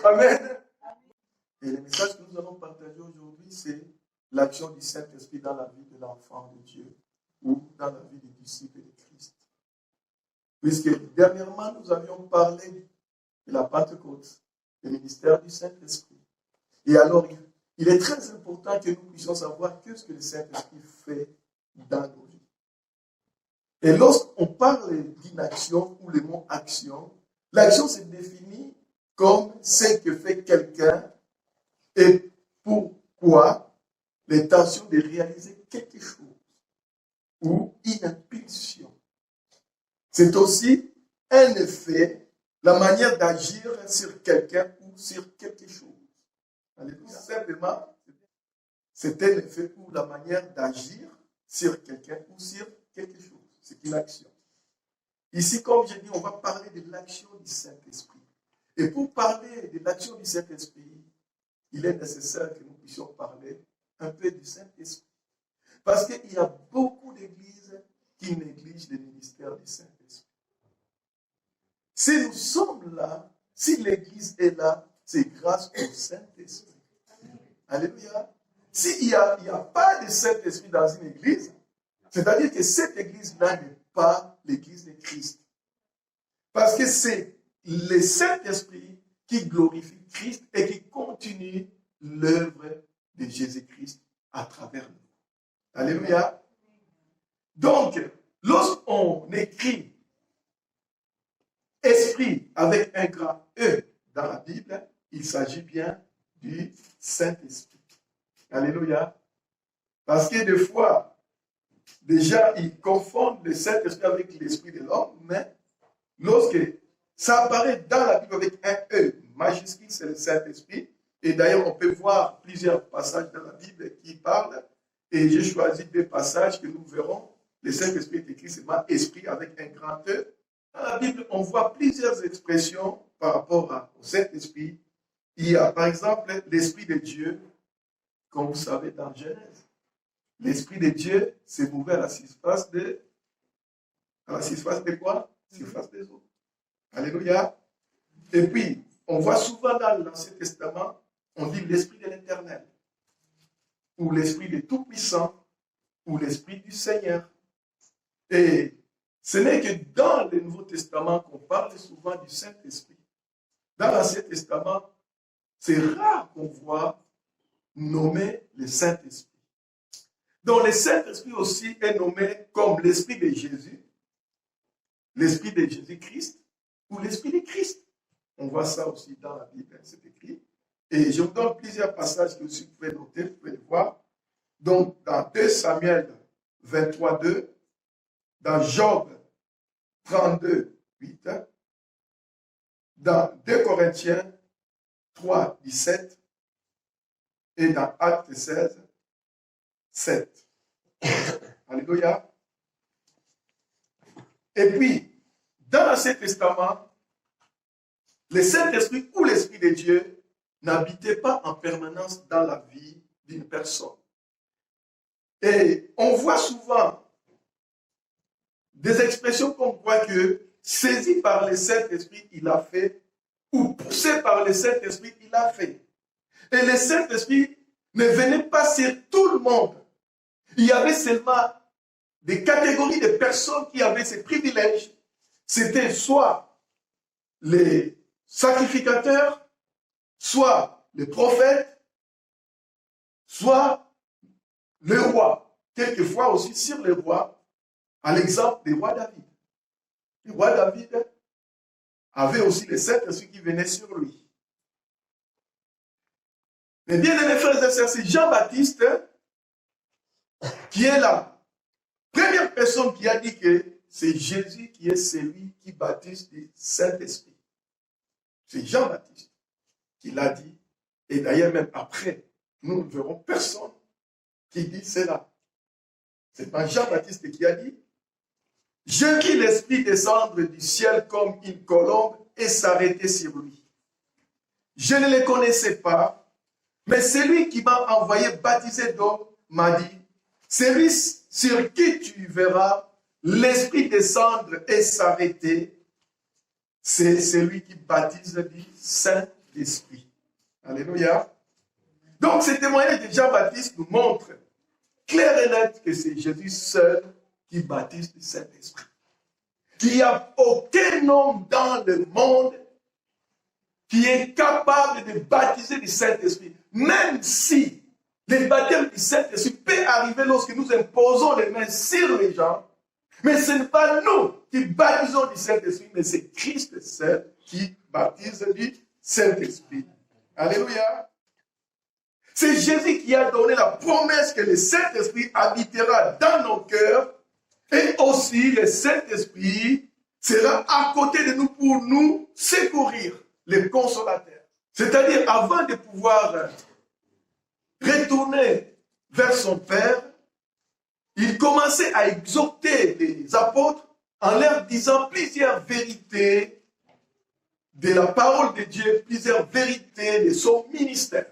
Amen. Et le message que nous allons partager aujourd'hui, c'est l'action du Saint-Esprit dans la vie de l'enfant de Dieu ou dans la vie des disciples de Christ. Puisque dernièrement, nous avions parlé de la Pentecôte, du ministère du Saint-Esprit. Et alors, il est très important que nous puissions savoir ce que le Saint-Esprit fait dans nos vies. Et lorsqu'on parle d'une action ou le mot action, l'action se définit comme ce que fait quelqu'un et pourquoi l'intention de réaliser quelque chose ou une impulsion. C'est aussi un effet, la manière d'agir sur quelqu'un ou sur quelque chose. Alléluia. Simplement, c'est un effet ou la manière d'agir sur quelqu'un ou sur quelque chose. C'est une action. Ici, comme je dis, on va parler de l'action du Saint-Esprit. Et pour parler de l'action du Saint-Esprit, il est nécessaire que nous puissions parler un peu du Saint-Esprit. Parce qu'il y a beaucoup d'églises qui négligent le ministère du Saint-Esprit. Si nous sommes là, si l'église est là, c'est grâce au Saint-Esprit. Alléluia. S'il n'y a pas de Saint-Esprit dans une église, c'est-à-dire que cette église-là n'est pas l'église de Christ. Parce que c'est le Saint-Esprit qui glorifie Christ et qui continue l'œuvre de Jésus-Christ à travers nous. Alléluia. Donc, lorsqu'on écrit esprit avec un grand E dans la Bible, il s'agit bien du Saint-Esprit. Alléluia. Parce que des fois, déjà, ils confondent le Saint-Esprit avec l'esprit de l'homme, mais lorsque ça apparaît dans la Bible avec un E majuscule, c'est le Saint-Esprit. Et d'ailleurs, on peut voir plusieurs passages dans la Bible qui parlent. Et j'ai choisi deux passages que nous verrons. Le Saint-Esprit est écrit seulement esprit avec un grand E. Dans la Bible, on voit plusieurs expressions par rapport au Saint-Esprit. Il y a par exemple l'Esprit de Dieu, comme vous savez dans Genèse. L'Esprit de Dieu s'est mouvait à la surface de quoi? Surface des eaux. Alléluia. Et puis, on voit souvent dans l'Ancien Testament, on dit l'Esprit de l'Éternel, ou l'Esprit du Tout-Puissant, ou l'Esprit du Seigneur. Et ce n'est que dans le Nouveau Testament qu'on parle souvent du Saint-Esprit. Dans l'Ancien Testament, c'est rare qu'on voit nommer le Saint-Esprit. Donc le Saint-Esprit aussi est nommé comme l'Esprit de Jésus, l'Esprit de Jésus-Christ, ou l'Esprit de Christ. On voit ça aussi dans la Bible, c'est écrit. Et je vous donne plusieurs passages que vous pouvez noter, vous pouvez les voir. Donc, dans 2 Samuel 23, 2, dans Job 32, 8, dans 2 Corinthiens 3, 17, et dans Actes 16, 7. Alléluia. Et puis, dans l'Ancien Testament, le Saint-Esprit ou l'Esprit de Dieu n'habitait pas en permanence dans la vie d'une personne. Et on voit souvent des expressions qu'on voit que saisi par le Saint-Esprit, il a fait, ou poussé par le Saint-Esprit, il a fait. Et le Saint-Esprit ne venait pas sur tout le monde. Il y avait seulement des catégories de personnes qui avaient ces privilèges. C'était soit les sacrificateurs, soit les prophètes, soit le roi. Quelquefois aussi sur le roi, à l'exemple du roi David. Le roi David avait aussi le Saint-Esprit qui venait sur lui. Mais bien aimés frères et sœurs, c'est Jean-Baptiste qui est la première personne qui a dit que c'est Jésus qui est celui qui baptise du Saint-Esprit. C'est Jean-Baptiste qui l'a dit. Et d'ailleurs, même après, nous ne verrons personne qui dit cela. C'est pas Jean-Baptiste qui a dit. Je vis l'Esprit descendre du ciel comme une colombe et s'arrêter sur lui. Je ne le connaissais pas, mais celui qui m'a envoyé baptiser d'eau m'a dit, celui sur qui tu verras l'Esprit descendre et s'arrêter, c'est celui qui baptise du Saint-Esprit. Alléluia. Donc, ce témoignage de Jean-Baptiste nous montre clair et net que c'est Jésus seul qui baptise du Saint-Esprit. Il n'y a aucun homme dans le monde qui est capable de baptiser du Saint-Esprit. Même si le baptême du Saint-Esprit peut arriver lorsque nous imposons les mains sur les gens, mais ce n'est pas nous qui baptisons du Saint-Esprit, mais c'est Christ seul qui baptise du Saint-Esprit. Alléluia. C'est Jésus qui a donné la promesse que le Saint-Esprit habitera dans nos cœurs et aussi le Saint-Esprit sera à côté de nous pour nous secourir, le consolateur. C'est-à-dire, avant de pouvoir retourner vers son Père, il commençait à exhorter les apôtres en leur disant plusieurs vérités de la parole de Dieu, plusieurs vérités de son ministère.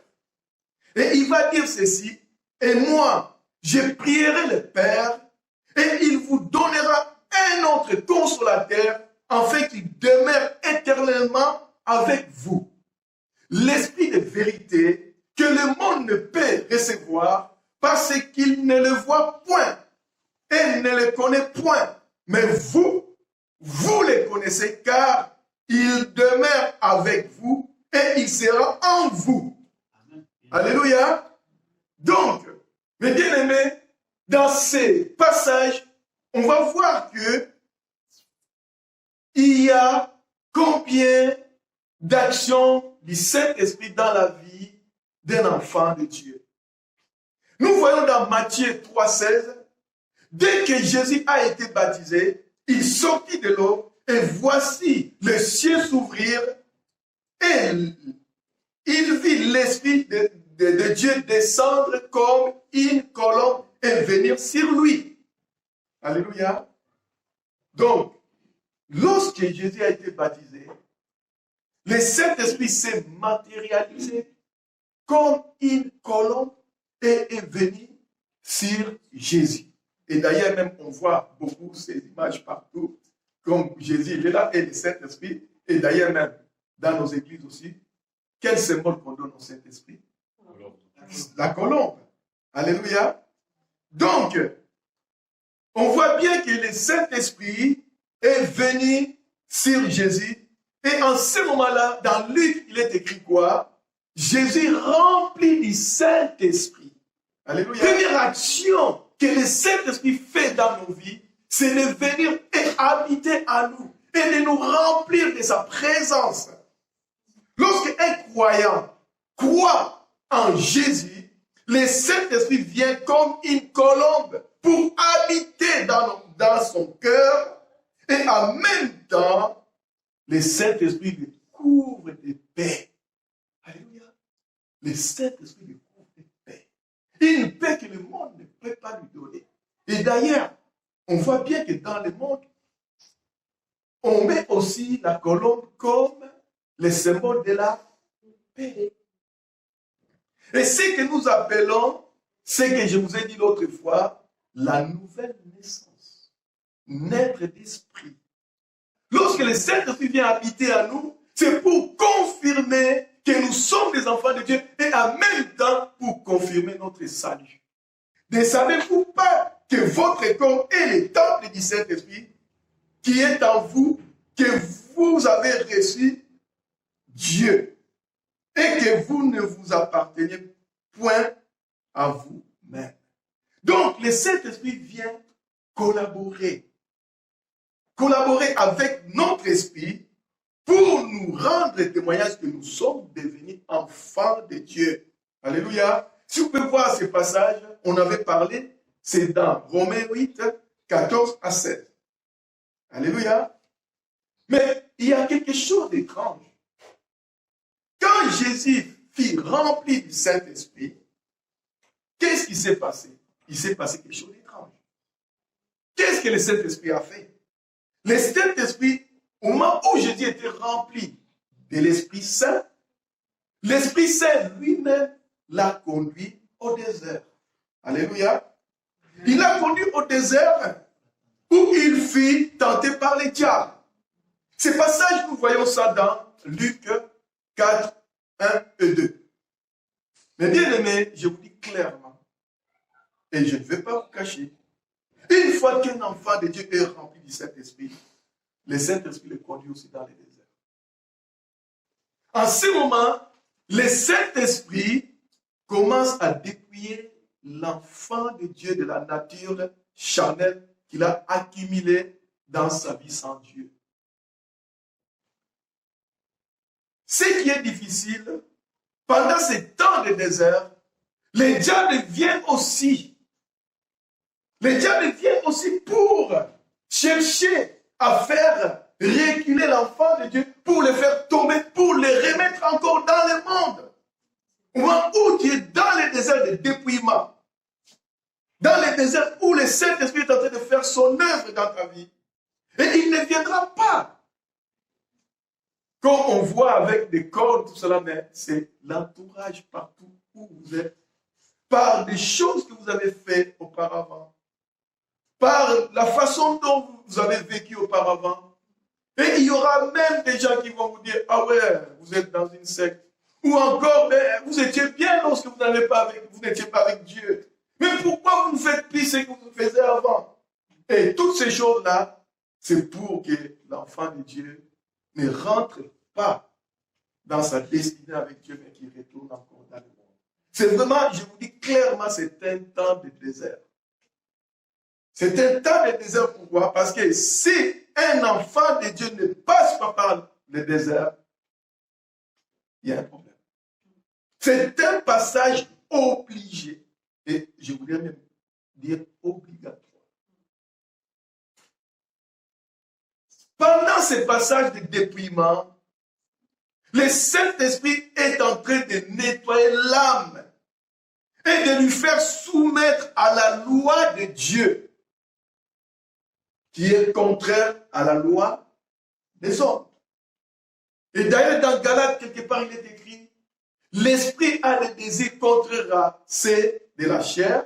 Et il va dire ceci, et moi, je prierai le Père, et il vous donnera un autre consolateur, afin qu'il demeure éternellement avec vous. L'esprit de vérité que le monde ne peut recevoir, parce qu'il ne le voit point, et ne le connaît point. Mais vous le connaissez, car il demeure avec vous, et il sera en vous. Alléluia. Donc, mes bien-aimés, dans ces passages, on va voir que il y a combien d'actions du Saint-Esprit dans la vie d'un enfant de Dieu. Nous voyons dans Matthieu 3,16, dès que Jésus a été baptisé, il sortit de l'eau et voici le ciel s'ouvrir et il vit l'Esprit de Dieu descendre comme une colombe et venir sur lui. Alléluia. Donc, lorsque Jésus a été baptisé, le Saint-Esprit s'est matérialisé comme une colombe et est venu sur Jésus. Et d'ailleurs, même, on voit beaucoup ces images partout, comme Jésus, il est là, et le Saint-Esprit, et d'ailleurs, même, dans nos églises aussi, quel symbole qu'on donne au Saint-Esprit? La colombe. Alléluia. Donc, on voit bien que le Saint-Esprit est venu sur Jésus. Et en ce moment-là, dans Luc, il est écrit quoi? Jésus rempli du Saint-Esprit. Alléluia. Première action que le Saint-Esprit fait dans nos vies, c'est de venir et habiter à nous et de nous remplir de sa présence. Lorsque un croyant croit en Jésus, le Saint-Esprit vient comme une colombe pour habiter dans son cœur et en même temps, le Saint-Esprit le couvre de paix. Alléluia. Le Saint-Esprit le couvre de paix. Une paix que le monde ne peut pas lui donner. Et d'ailleurs, on voit bien que dans le monde, on met aussi la colombe comme le symbole de la paix. Et ce que nous appelons, ce que je vous ai dit l'autre fois, la nouvelle naissance. Naître d'esprit. Lorsque le Saint-Esprit vient habiter à nous, c'est pour confirmer que nous sommes des enfants de Dieu et en même temps pour confirmer notre salut. Ne savez-vous pas que votre corps est le temple du Saint-Esprit qui est en vous, que vous avez reçu Dieu et que vous ne vous appartenez point à vous-même. Donc, le Saint-Esprit vient collaborer avec notre esprit pour nous rendre témoignage que nous sommes devenus enfants de Dieu. Alléluia. Si vous pouvez voir ce passage, on avait parlé, c'est dans Romains 8, 14 à 16. Alléluia. Mais il y a quelque chose d'étrange. Quand Jésus fut rempli du Saint-Esprit, qu'est-ce qui s'est passé? Il s'est passé quelque chose d'étrange. Qu'est-ce que le Saint-Esprit a fait? Le Saint-Esprit, au moment où Jésus était rempli de l'Esprit Saint, l'Esprit Saint lui-même l'a conduit au désert. Alléluia. Il l'a conduit au désert où il fut tenté par les diables. Ce passage, nous voyons ça dans Luc 4, 1 et 2. Mais bien aimé, je vous dis clairement, et je ne vais pas vous cacher, une fois qu'un enfant de Dieu est rempli du Saint-Esprit, le Saint-Esprit le conduit aussi dans les déserts. En ce moment, le Saint-Esprit commence à dépouiller l'enfant de Dieu de la nature charnelle qu'il a accumulée dans sa vie sans Dieu. Ce qui est difficile, pendant ces temps de désert, les diables viennent aussi. Les diables viennent aussi pour chercher à faire reculer l'enfant de Dieu, pour le faire tomber, pour le remettre encore dans le monde. Au moment où tu es dans le désert de dépouillement, dans le désert où le Saint-Esprit est en train de faire son œuvre dans ta vie, et il ne viendra pas. Comme on voit avec des cordes, tout cela, mais c'est l'entourage partout où vous êtes, par des choses que vous avez faites auparavant, par la façon dont vous avez vécu auparavant. Et il y aura même des gens qui vont vous dire, ah ouais, vous êtes dans une secte. Ou encore, vous étiez bien lorsque vous n'étiez pas avec Dieu. Mais pourquoi vous ne faites plus ce que vous faisiez avant? Et toutes ces choses-là, c'est pour que l'enfant de Dieu ne rentre pas dans sa destinée avec Dieu, mais qu'il retourne encore dans le monde. C'est vraiment, je vous dis clairement, c'est un temps de désert. C'est un temps de désert, pourquoi? Parce que si un enfant de Dieu ne passe pas par le désert, il y a un problème. C'est un passage obligé, et je voudrais même dire obligatoire. Pendant ce passage de dépouillement, le Saint-Esprit est en train de nettoyer l'âme et de lui faire soumettre à la loi de Dieu, qui est contraire à la loi des hommes. Et d'ailleurs, dans Galates, quelque part, il est écrit, l'esprit a des désirs contraires, c'est de la chair.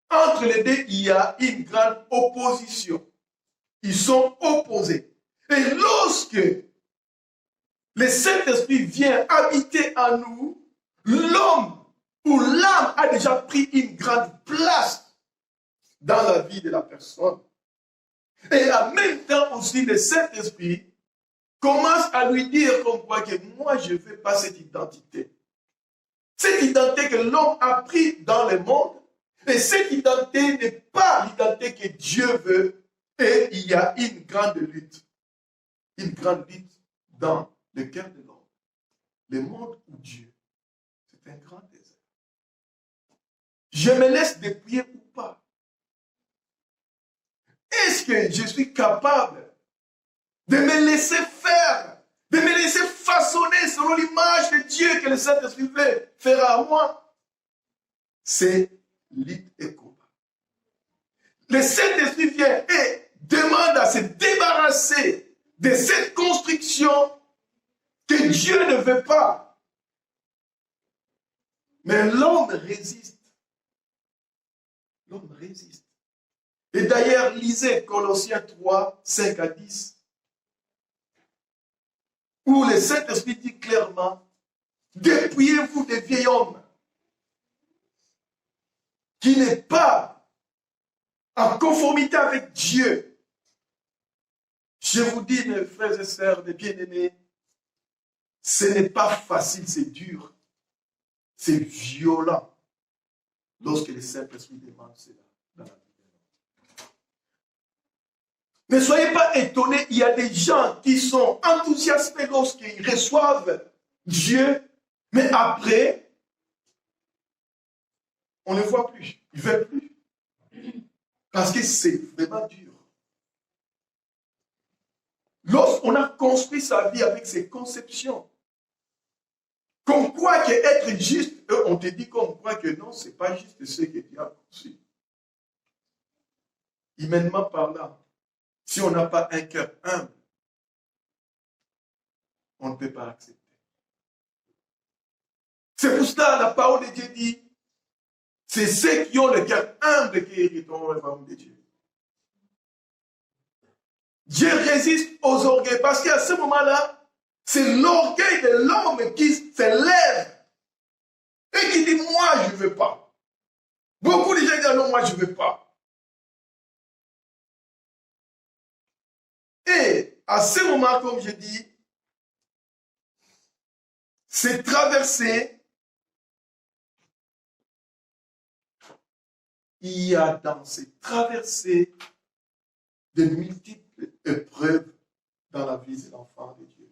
Entre les deux, il y a une grande opposition. Ils sont opposés. Et lorsque le Saint-Esprit vient habiter en nous, l'homme ou l'âme a déjà pris une grande place dans la vie de la personne. Et en même temps aussi, le Saint-Esprit commence à lui dire comme quoi que moi, je ne veux pas cette identité. Cette identité que l'homme a pris dans le monde, et cette identité n'est pas l'identité que Dieu veut. Et il y a une grande lutte dans le cœur de l'homme. Le monde ou Dieu, c'est un grand désert. Je me laisse dépouiller ou pas? Est-ce que je suis capable de me laisser faire, de me laisser façonner selon l'image de Dieu que le Saint-Esprit veut faire à moi? C'est lutte et combat. Le Saint-Esprit vient et demande à se débarrasser de cette construction que Dieu ne veut pas. Mais l'homme résiste. L'homme résiste. Et d'ailleurs, lisez Colossiens 3, 5 à 10, où le Saint-Esprit dit clairement, dépouillez-vous des vieils hommes qui n'est pas en conformité avec Dieu. Je vous dis, mes frères et sœurs, mes bien-aimés, ce n'est pas facile, c'est dur, c'est violent lorsque le Saint-Esprit demande cela dans la vie de l'homme. Ne soyez pas étonnés, il y a des gens qui sont enthousiasmés lorsqu'ils reçoivent Dieu, mais après, on ne les voit plus, ils ne veulent plus. Parce que c'est vraiment dur. Lorsqu'on a construit sa vie avec ses conceptions, comme quoi que être juste, eux, on te dit comme quoi que non, ce n'est pas juste ce que Dieu a conçu. Humainement parlant, si on n'a pas un cœur humble, on ne peut pas accepter. C'est pour cela la parole de Dieu dit, c'est ceux qui ont le cœur humble qui hériteront le royaume de Dieu. Dieu résiste aux orgueils parce qu'à ce moment-là, c'est l'orgueil de l'homme qui s'élève et qui dit, moi je ne veux pas. Beaucoup de gens disent, non, moi je ne veux pas. Et à ce moment, comme je dis, c'est traversé. Il y a dans ces traversées de multiples épreuves dans la vie de l'enfant de Dieu.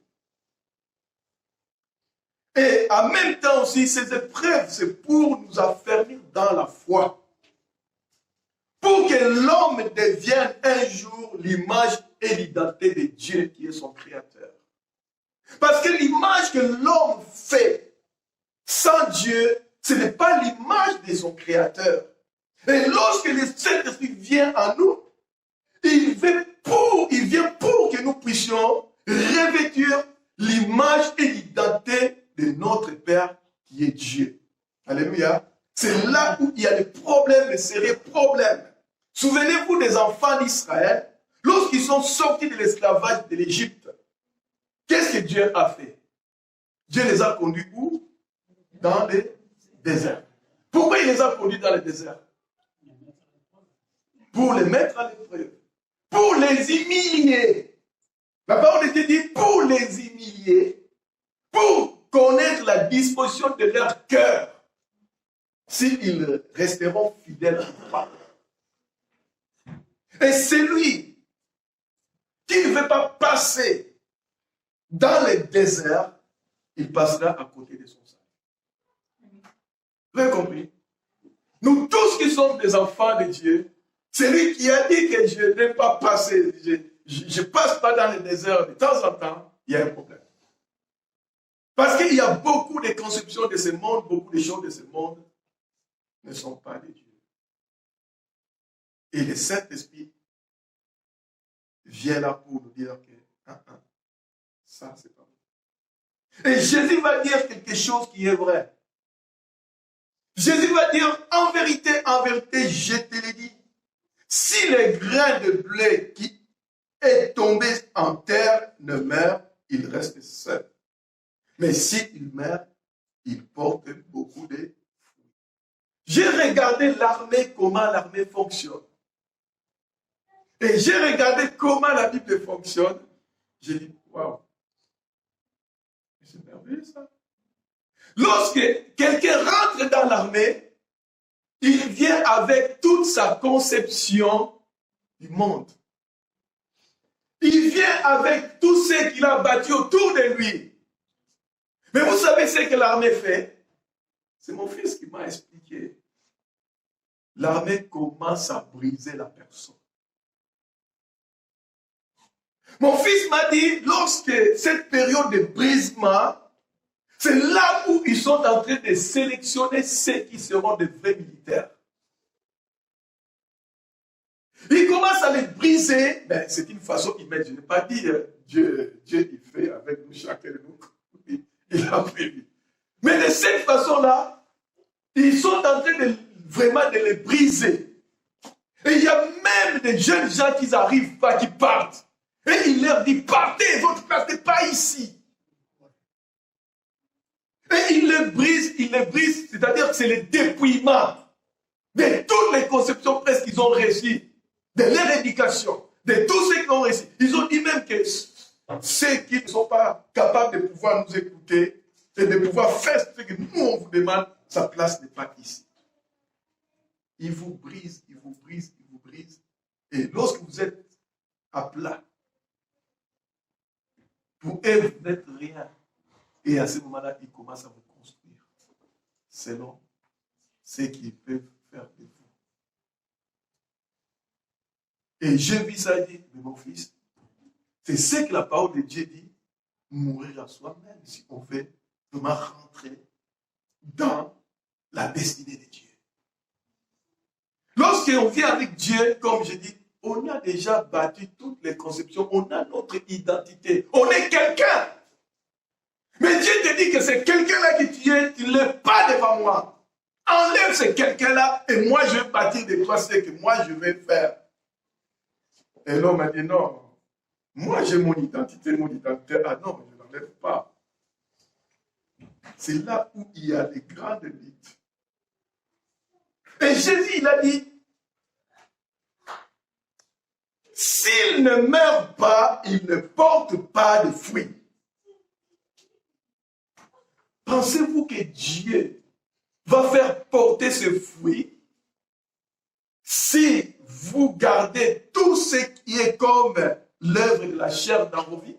Et en même temps aussi, ces épreuves, c'est pour nous affermir dans la foi. Pour que l'homme devienne un jour l'image et l'identité de Dieu qui est son créateur. Parce que l'image que l'homme fait sans Dieu, ce n'est pas l'image de son créateur. Et lorsque le Saint-Esprit vient en nous, il vient pour que nous puissions revêtir l'image et l'identité de notre Père qui est Dieu. Alléluia. C'est là où il y a des problèmes, des sérieux problèmes. Souvenez-vous des enfants d'Israël, lorsqu'ils sont sortis de l'esclavage de l'Égypte. Qu'est-ce que Dieu a fait? Dieu les a conduits où? Dans le désert. Pourquoi il les a conduits dans le désert? Pour les mettre à l'épreuve. Pour les humilier. La parole de Dieu dit pour les humilier, pour connaître la disposition de leur cœur, s'ils resteront fidèles ou pas. Et celui qui ne veut pas passer dans le désert, il passera à côté de son salut. Vous avez compris? Nous tous qui sommes des enfants de Dieu, celui qui a dit que je n'ai pas passé, je ne passe pas dans le désert de temps en temps, il y a un problème. Parce qu'il y a beaucoup de conceptions de ce monde, beaucoup de choses de ce monde ne sont pas de Dieu. Et le Saint-Esprit vient là pour nous dire que ça, c'est pas vrai. Et Jésus va dire quelque chose qui est vrai. Jésus va dire, en vérité, je te l'ai dit, si le grain de blé qui est tombé en terre ne meurt, il reste seul. Mais s'il meurt, il porte beaucoup de fruits. J'ai regardé l'armée, comment l'armée fonctionne. Et j'ai regardé comment la Bible fonctionne. J'ai dit, waouh, c'est merveilleux ça. Lorsque quelqu'un rentre dans l'armée, il vient avec toute sa conception du monde. Il vient avec tout ce qu'il a bâti autour de lui. Mais vous savez ce que l'armée fait? C'est mon fils qui m'a expliqué. L'armée commence à briser la personne. Mon fils m'a dit, lorsque cette période de brisement, c'est là où ils sont en train de sélectionner ceux qui seront des vrais militaires. Ils commencent à les briser. Ben, c'est une façon humaine. Je n'ai pas dit Dieu il fait avec nous, chacun de nous. Il a prévu. Mais de cette façon-là, ils sont en train de vraiment de les briser. Et il y a même des jeunes gens qui n'arrivent pas, qui partent. Et il leur dit, partez, votre place n'est pas ici. Et il les brise, c'est-à-dire que c'est le dépouillement de toutes les conceptions presque qu'ils ont réussi, de leur éducation, de tous ceux qui ont réussi. Ils ont dit même que ceux qui ne sont pas capables de pouvoir nous écouter et de pouvoir faire ce que nous on vous demande, sa place n'est pas ici. Il vous brise, il vous brise, il vous brise. Et lorsque vous êtes à plat. Pour eux, vous n'êtes rien. Et à ce moment-là, ils commencent à vous construire selon ce qu'ils peuvent faire de vous. Et j'ai vu ça dire, mais mon fils, c'est ce que la parole de Dieu dit, mourir à soi-même si on veut vraiment rentrer dans la destinée de Dieu. Lorsqu'on vient avec Dieu, comme je dis, on a déjà battu toutes les conceptions, on a notre identité, on est quelqu'un. Mais Dieu te dit que c'est quelqu'un-là qui tu es, tu ne l'es pas devant moi. Enlève ce quelqu'un-là et moi je vais bâtir de toi ce que moi je vais faire. Et l'homme m'a dit non, moi j'ai mon identité, ah non, je ne l'enlève pas. C'est là où il y a des grandes luttes. Et Jésus, il a dit, s'il ne meurt pas, il ne porte pas de fruits. Pensez-vous que Dieu va faire porter ce fruit si vous gardez tout ce qui est comme l'œuvre de la chair dans vos vies?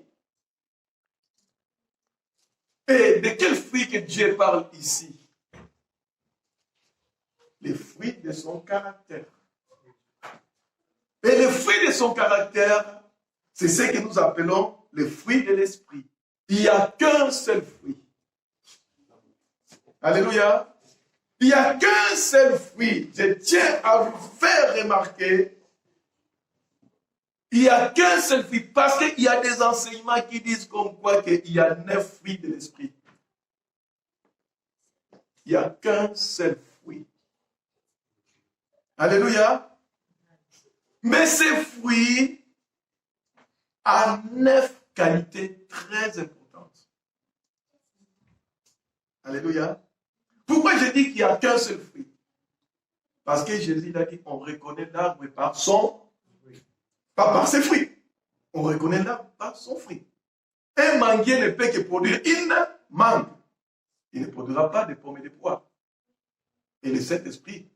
Et de quel fruit que Dieu parle ici? Les fruits de son caractère. Et les fruits de son caractère, c'est ce que nous appelons les fruits de l'esprit. Il n'y a qu'un seul fruit. Alléluia. Il n'y a qu'un seul fruit. Je tiens à vous faire remarquer, il n'y a qu'un seul fruit. Parce qu'il y a des enseignements qui disent comme quoi qu'il y a 9 fruits de l'esprit. Il n'y a qu'un seul fruit. Alléluia. Mais ces fruits ont 9 qualités très importantes. Alléluia. Pourquoi je dis qu'il n'y a qu'un seul fruit? Parce que Jésus a dit qu'on reconnaît l'arbre par son fruit. Pas par ses fruits. On reconnaît l'arbre par son fruit. Un manguier ne peut que produire une mangue. Il ne produira pas de pommes et de poires. Et le Saint-Esprit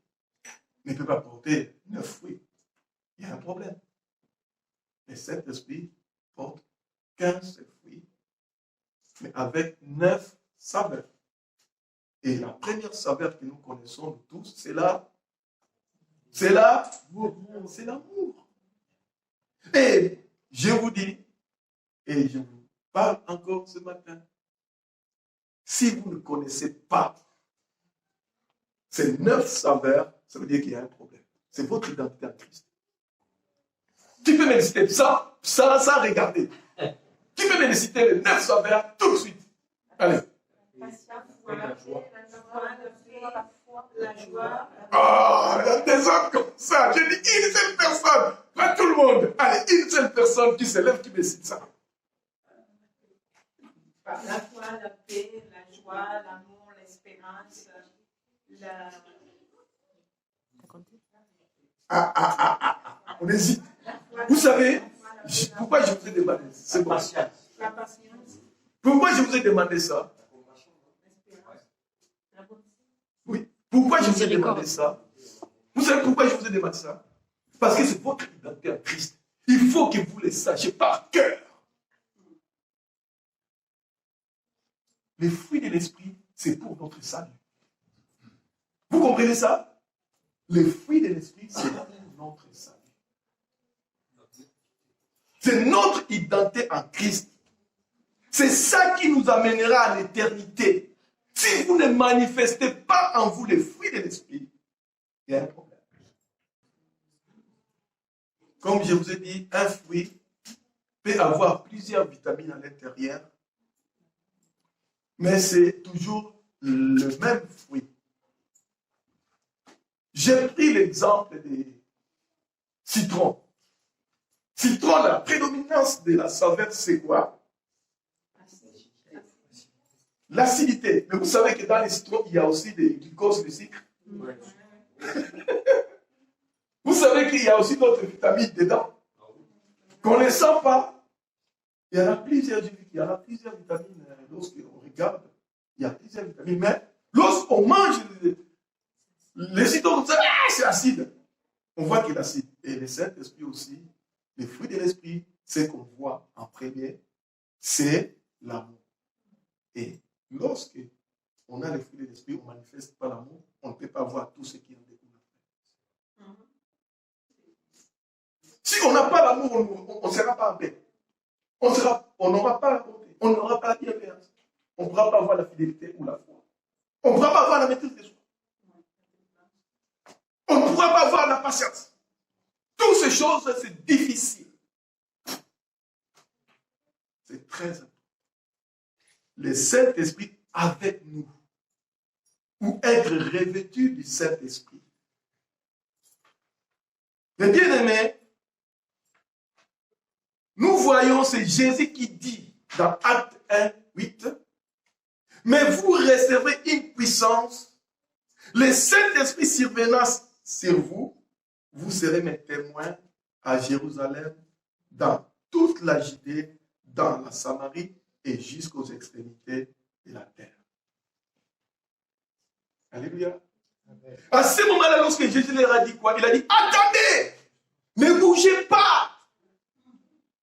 ne peut pas porter 9 fruits. Il y a un problème. Le Saint-Esprit porte qu'un seul fruit, mais avec 9 saveurs. Et la première saveur que nous connaissons tous, c'est l'amour. Et je vous dis, et je vous parle encore ce matin, si vous ne connaissez pas ces 9 saveurs, ça veut dire qu'il y a un problème. C'est votre identité en Christ. Tu peux me citer ça, regarder. Tu peux me citer les 9 saveurs tout de suite. Allez. Ah, il y a des hommes comme ça. J'ai dit une seule personne. Pas tout le monde. Allez, une seule personne qui se lève, qui me cite ça. La foi, la paix, la joie, l'amour, l'espérance, On hésite. Vous savez, pourquoi je vous ai demandé ça? C'est bon. La patience. Pourquoi je vous ai demandé ça? Oui. Pourquoi je vous ai demandé ça? Vous savez pourquoi je vous ai demandé ça? Parce que c'est votre identité en Christ. Il faut que vous le sachiez par cœur. Les fruits de l'esprit, c'est pour notre salut. Vous comprenez ça? Les fruits de l'esprit, c'est pour notre salut. C'est notre identité en Christ. C'est ça qui nous amènera à l'éternité. Si vous ne manifestez pas en vous les fruits de l'esprit, il y a un problème. Comme je vous ai dit, un fruit peut avoir plusieurs vitamines à l'intérieur, mais c'est toujours le même fruit. J'ai pris l'exemple des citrons. Citron, la prédominance de la saveur, c'est quoi? L'acidité. Mais vous savez que dans les citrons, il y a aussi des glucoses, du sucre. Ouais. Vous savez qu'il y a aussi d'autres vitamines dedans. Qu'on ne sent pas. Il y en a plusieurs vitamines. Lorsqu'on regarde, il y a plusieurs vitamines. Mais lorsqu'on mange les citrons, c'est acide. On voit qu'il est acide. Et le Saint-Esprit aussi Les fruits de l'esprit, ce qu'on voit en premier, c'est l'amour. Et lorsque on a les fruits de l'esprit, on ne manifeste pas l'amour, on ne peut pas voir tout ce qui en découle. Si on n'a pas l'amour, on ne sera pas en paix. On n'aura pas la bonté, on n'aura pas la bienveillance. On ne pourra pas avoir la fidélité ou la foi. On ne pourra pas avoir la maîtrise de soi. On ne pourra pas avoir la patience. Toutes ces choses, c'est difficile. C'est très important. Le Saint-Esprit avec nous. Ou être revêtu du Saint-Esprit. Mais bien aimés, nous voyons, c'est Jésus qui dit dans Acte 1, 8, mais vous recevrez une puissance, le Saint-Esprit survenant sur vous, vous serez mes témoins à Jérusalem, dans toute la Judée, dans la Samarie et jusqu'aux extrémités de la terre. Alléluia. À ce moment-là, lorsque Jésus leur a dit quoi? Il a dit, attendez, ne bougez pas.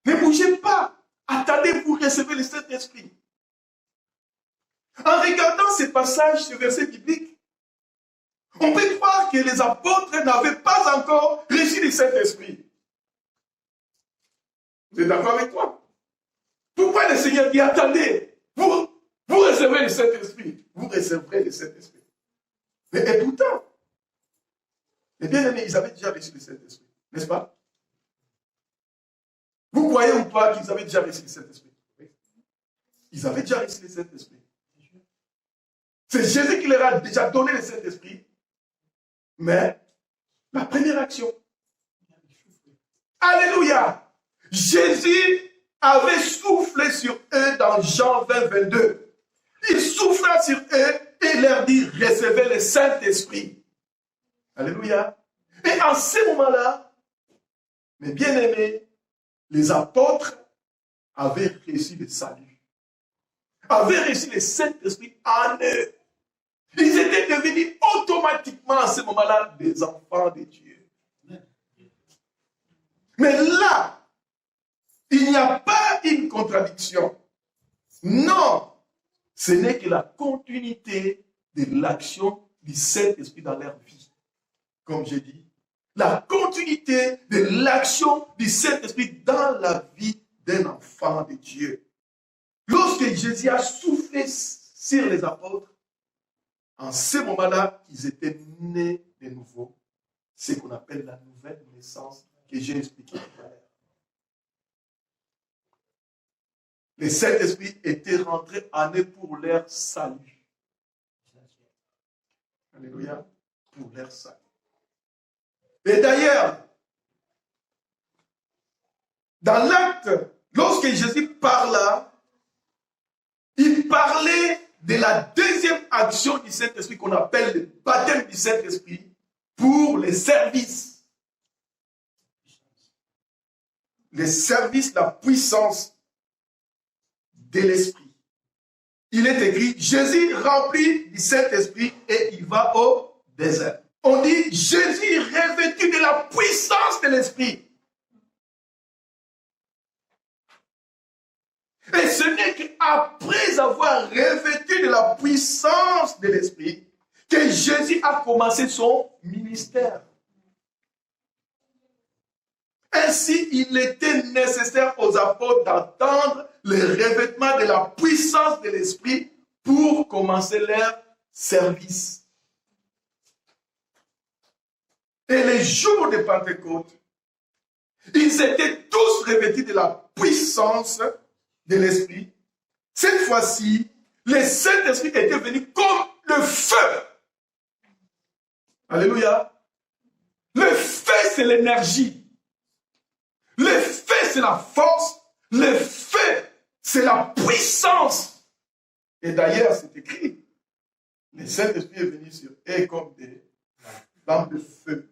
Ne bougez pas. Attendez pour recevoir le Saint-Esprit. En regardant ce passage, ce verset biblique, on peut croire que les apôtres n'avaient pas encore reçu le Saint-Esprit. Vous êtes d'accord avec moi? Pourquoi le Seigneur dit, attendez, vous recevez le Saint-Esprit. Vous recevrez le Saint-Esprit. Et pourtant, les bien-aimés, ils avaient déjà reçu le Saint-Esprit. N'est-ce pas? Vous croyez ou pas qu'ils avaient déjà reçu le Saint-Esprit? Ils avaient déjà reçu le Saint-Esprit. C'est Jésus qui leur a déjà donné le Saint-Esprit. Mais la première action. Alléluia. Jésus avait soufflé sur eux dans Jean 20, 22. Il souffla sur eux et leur dit, recevez le Saint-Esprit. Alléluia. Et en ce moment-là, mes bien-aimés, les apôtres avaient reçu le salut, avaient reçu le Saint-Esprit en eux. Ils étaient devenus automatiquement à ce moment-là des enfants de Dieu. Mais là, il n'y a pas une contradiction. Non, ce n'est que la continuité de l'action du Saint-Esprit dans leur vie. Comme j'ai dit, la continuité de l'action du Saint-Esprit dans la vie d'un enfant de Dieu. Lorsque Jésus a soufflé sur les apôtres, en ce moment-là, ils étaient nés de nouveau. Ce qu'on appelle la nouvelle naissance que j'ai expliqué tout à l'heure. Le Saint-Esprit était rentré en eux pour leur salut. Alléluia. Pour leur salut. Et d'ailleurs, dans l'acte, lorsque Jésus parla, il parlait de la deuxième action du Saint-Esprit qu'on appelle le baptême du Saint-Esprit pour les services. Les services, la puissance de l'Esprit. Il est écrit, Jésus rempli du Saint-Esprit et il va au désert. On dit, Jésus revêtu de la puissance de l'Esprit. Et ce n'est qu'après avoir revêtu de la puissance de l'Esprit que Jésus a commencé son ministère. Ainsi, il était nécessaire aux apôtres d'attendre le revêtement de la puissance de l'Esprit pour commencer leur service. Et les jours de Pentecôte, ils étaient tous revêtus de la puissance de l'Esprit. Cette fois-ci, le Saint-Esprit était venu comme le feu. Alléluia. Le feu, c'est l'énergie. Le feu, c'est la force. Le feu, c'est la puissance. Et d'ailleurs, c'est écrit, le Saint-Esprit est venu sur eux comme des lampes de feu.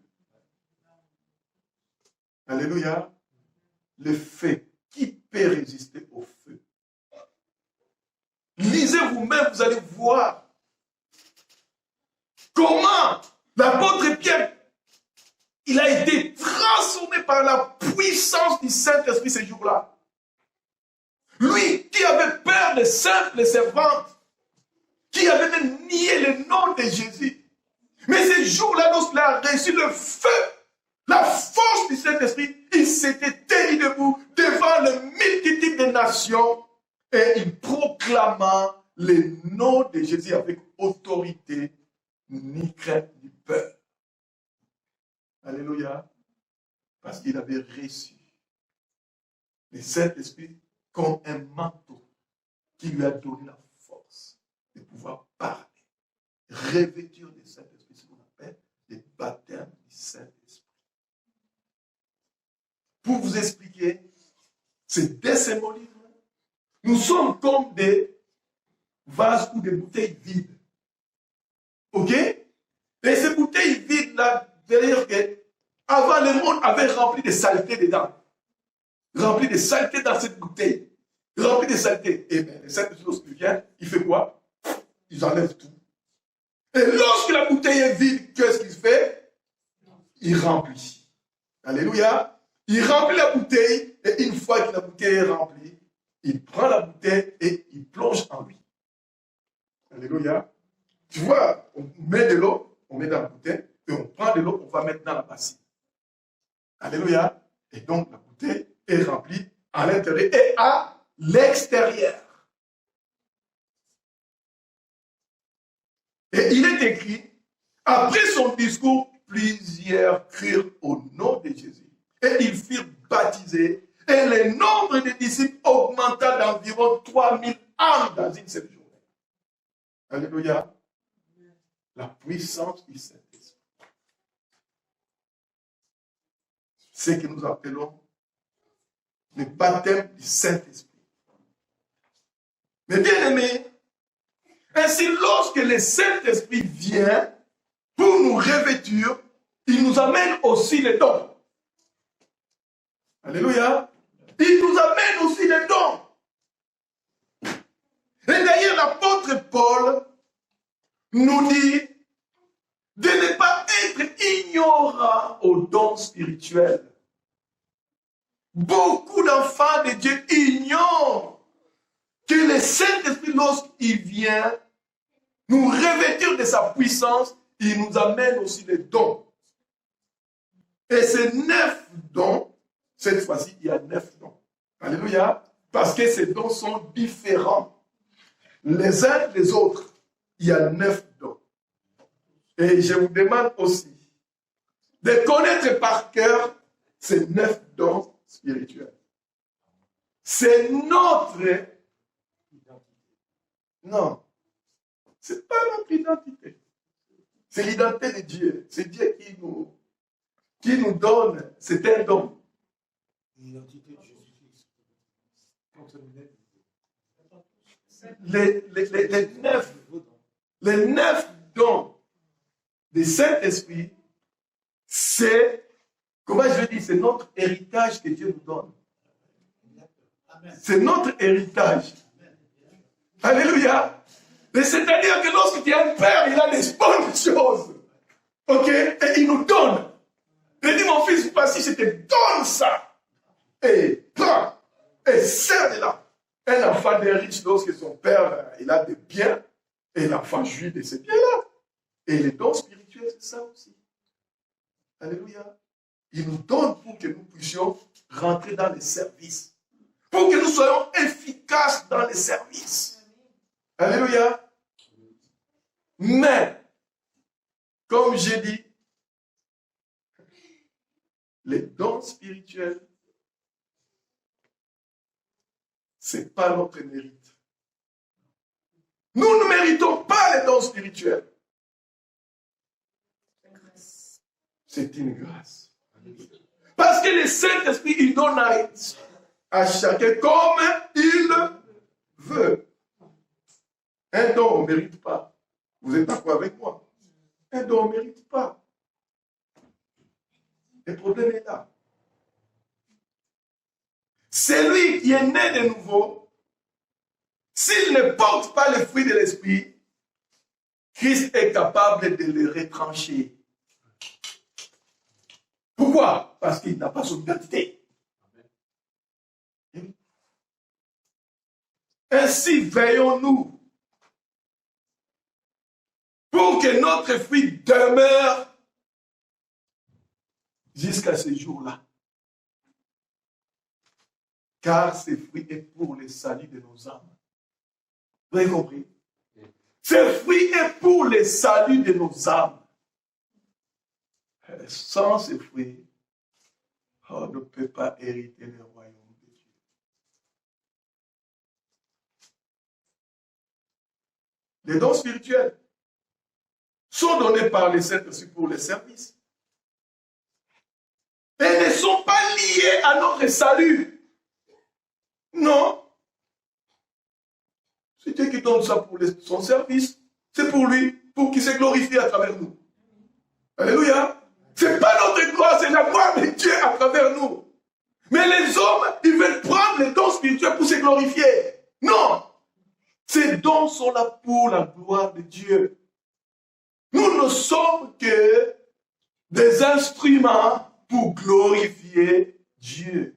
Alléluia. Le feu. Qui peut résister au feu? Lisez vous-même, vous allez voir comment l'apôtre Pierre, il a été transformé par la puissance du Saint-Esprit ce jour-là. Lui qui avait peur des simples servantes, qui avait même nié le nom de Jésus. Mais ce jour-là, lorsqu'il a reçu le feu, la force du Saint-Esprit, il s'était tenu debout devant le multitude de nations et il proclama le nom de Jésus avec autorité, ni crainte, ni peur. Alléluia. Parce qu'il avait reçu le Saint-Esprit comme un manteau qui lui a donné la force de pouvoir parler, revêtir du Saint-Esprit, ce qu'on appelle le baptême du Saint-Esprit. Pour vous expliquer, c'est dès ces mots livres, nous sommes comme des vases ou des bouteilles vides. Ok? Et ces bouteilles vides-là, c'est-à-dire qu'avant le monde avait rempli de saleté dedans. Rempli de saleté dans cette bouteille. Rempli de saleté. Et bien, les Saint-Esprit, lorsqu'il vient, il fait quoi? Ils enlèvent tout. Et lorsque la bouteille est vide, qu'est-ce qu'il fait? Il remplit. Alléluia. Il remplit la bouteille, et une fois que la bouteille est remplie, il prend la bouteille et il plonge en lui. Alléluia. Tu vois, on met de l'eau, on met dans la bouteille, et on prend de l'eau, on va mettre dans la bassine. Alléluia. Et donc, la bouteille est remplie à l'intérieur et à l'extérieur. Et il est écrit, après son discours, plusieurs crurent au nom de Jésus. Et ils furent baptisés. Et le nombre de disciples augmenta d'environ 3000 âmes dans une seule journée. Alléluia. La puissance du Saint-Esprit. Ce que nous appelons le baptême du Saint-Esprit. Mais bien aimés, ainsi lorsque le Saint-Esprit vient pour nous revêtir, il nous amène aussi les dons. Alléluia. Il nous amène aussi les dons. Et d'ailleurs, l'apôtre Paul nous dit de ne pas être ignorant aux dons spirituels. Beaucoup d'enfants de Dieu ignorent que le Saint-Esprit, lorsqu'il vient nous revêtir de sa puissance, il nous amène aussi les dons. Et ces 9 dons, cette fois-ci, il y a 9 dons. Alléluia. Parce que ces dons sont différents. Les uns des autres, il y a 9 dons. Et je vous demande aussi de connaître par cœur ces 9 dons spirituels. C'est notre identité. Non, ce n'est pas notre identité. C'est l'identité de Dieu. C'est Dieu qui nous donne. C'est un don. L'identité de Jésus-Christ. Les 9 dons du Saint-Esprit, c'est, comment je dis, c'est notre héritage que Dieu nous donne. C'est notre héritage. Alléluia. Mais c'est-à-dire que lorsque tu as un père, il a des bonnes choses. Ok? Et il nous donne. Il dit, mon fils, voici, je te donne ça. Et prends. Et serre-la. Un enfant des riches, lorsque son père, il a des biens, et l'enfant jouit de ces biens-là. Et les dons spirituels, c'est ça aussi. Alléluia. Il nous donne pour que nous puissions rentrer dans les services. Pour que nous soyons efficaces dans les services. Alléluia. Mais, comme j'ai dit, les dons spirituels, ce n'est pas notre mérite. Nous ne méritons pas les dons spirituels. C'est une grâce. Parce que le Saint-Esprit, il donne à chacun comme il veut. Un don, on ne mérite pas. Vous êtes d'accord avec moi? Un don, on ne mérite pas. Le problème est là. Celui qui est né de nouveau, s'il ne porte pas le fruit de l'esprit, Christ est capable de le retrancher. Pourquoi? Parce qu'il n'a pas son identité. Amen. Ainsi, veillons-nous pour que notre fruit demeure jusqu'à ce jour-là. Car ce fruit est pour le salut de nos âmes. Vous avez compris? Ce fruit est pour le salut de nos âmes. Sans ce fruit, on ne peut pas hériter le royaume de Dieu. Les dons spirituels sont donnés par les Saints-Esprit pour le service. Et ne sont pas liés à notre salut. Non. C'est Dieu qui donne ça pour son service. C'est pour lui, pour qu'il se glorifie à travers nous. Alléluia. Ce n'est pas notre gloire, c'est la gloire de Dieu à travers nous. Mais les hommes, ils veulent prendre les dons spirituels pour se glorifier. Non. Ces dons sont là pour la gloire de Dieu. Nous ne sommes que des instruments pour glorifier Dieu.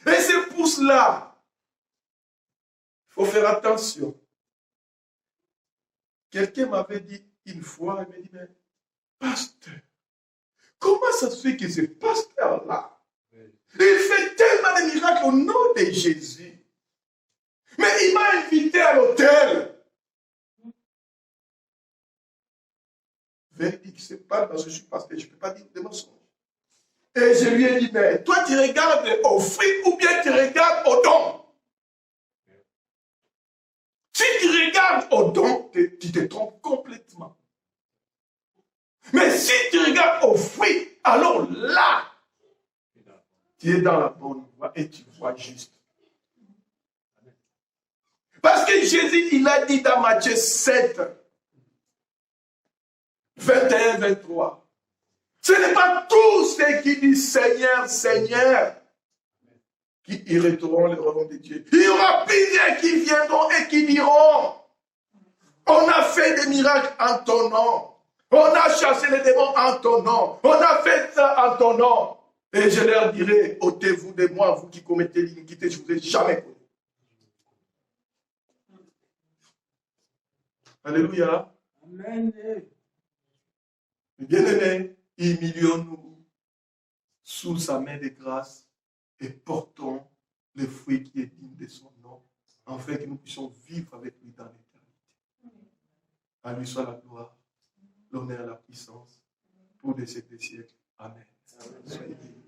Et c'est pour cela qu'il faut faire attention. Quelqu'un m'avait dit une fois, il m'a dit, mais pasteur, comment ça se fait que ce pasteur-là, il fait tellement de miracles au nom de Jésus, mais il m'a invité à l'hôtel. Verdict, c'est pas parce que je suis pasteur, je ne peux pas dire des mensonges. Et je lui ai dit, mais toi tu regardes au fruit ou bien tu regardes au don. Si tu regardes au don, tu te trompes complètement. Mais si tu regardes au fruit, alors là, tu es dans la bonne voie et tu vois juste. Parce que Jésus, il a dit dans Matthieu 7, 21, 23. Ce n'est pas tous ceux qui disent Seigneur, Seigneur, qui hériteront le royaume de Dieu. Il y aura plusieurs qui viendront et qui diront, on a fait des miracles en ton nom. On a chassé les démons en ton nom. On a fait ça en ton nom. Et je leur dirai, ôtez-vous de moi, vous qui commettez l'iniquité, je ne vous ai jamais connu. Alléluia. Amen. Bien-aimés, humilions-nous sous sa main de grâce et portons le fruit qui est digne de son nom, afin que nous puissions vivre avec lui dans l'éternité. À lui soit la gloire, l'honneur et la puissance pour des siècles et des siècles. Amen. Soyez bénis.